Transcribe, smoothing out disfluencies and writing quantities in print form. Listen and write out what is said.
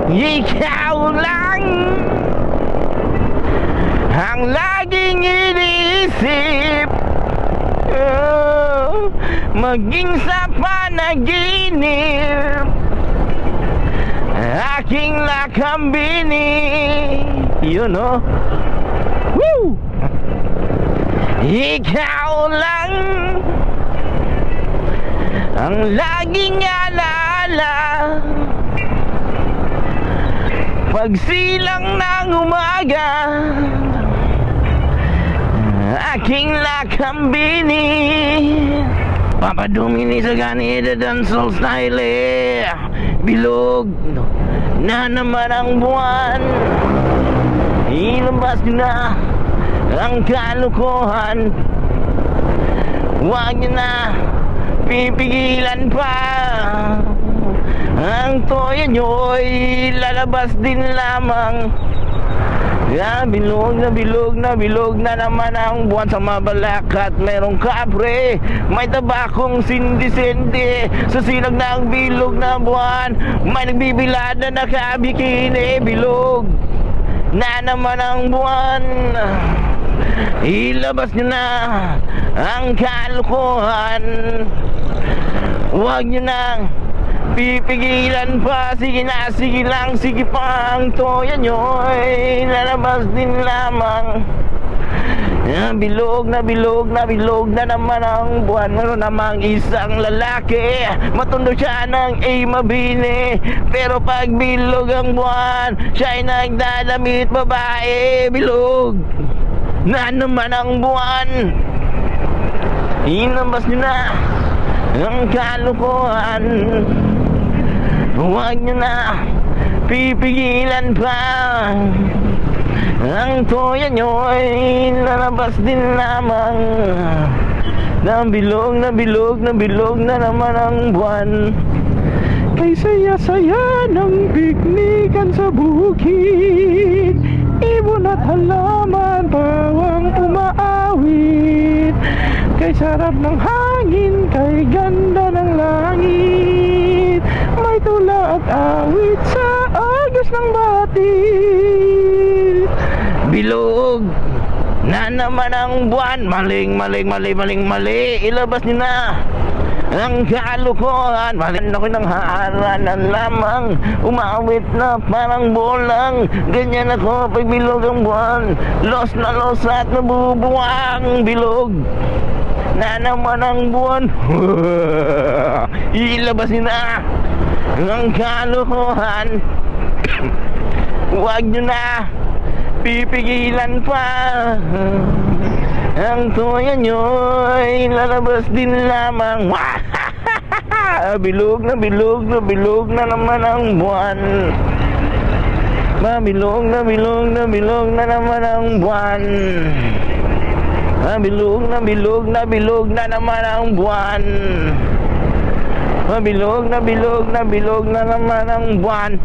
Ikaw lang ang laging iniisip, maging sa panaginip, aking lakambini. Yun o. Woo! Ikaw lang ang laging alaala, pagsilang ng umaga, aking lakambini. Papadumi ni Sagani the dancehall style, bilog na naman ang buwan, ilabas na ang kalukuhan. Huwag niyo na pipigilan pa, ang toyo nyo'y lalabas din lamang. Bilog na bilog na bilog na naman ang buwan sa mabalakat. Merong kapre, may tabakong sindi-sindi sa sinag ng bilog na buwan. May nagbibilad na nakabikini. Bilog na naman ang buwan, ilabas nyo na ang kalukuhan. Huwag nyo nang pipigilan pa. Sige na, sige lang, sige pa. Ang toya nyo'y lalabas din lamang. Bilog na bilog na bilog na naman ang buwan. Meron namang isang lalaki, matundo siya ng mabini, pero pag bilog ang buwan, siya'y nagdadamit babae. Bilog na naman ang buwan, inabas nyo na ang kalukuhan. Huwag nyo na pipigilan pa, ang toya nyo'y lalabas din lamang. Bilog na bilog na bilog na naman ang buwan. Kay saya-saya ng piknikan sa bukid, ibon at halaman pawang umaawit. Kay sarap ng hangin, kay ganda ng langit, may tula at awit sa agos ng batik. Bilog na naman ang buwan. Maling mali. Ilabas nyo na ang kalukuhan. Maling ako ng haranan lamang, umawit na parang bolang. Ganyan ako pag bilog ang buwan, los na los at nabubuwang. Bilog na naman ang buwan. Ilabas nyo na ang kalukuhan. Huwag nyo na pipigilan pa, ang toya nyo'y lalabas din lamang. Bilog na bilog na bilog na naman ang buwan. Bilog na bilog na bilog na naman ang buwan. Bilog na bilog na bilog na naman ang buwan. Bilog na bilog na bilog na naman ang buwan.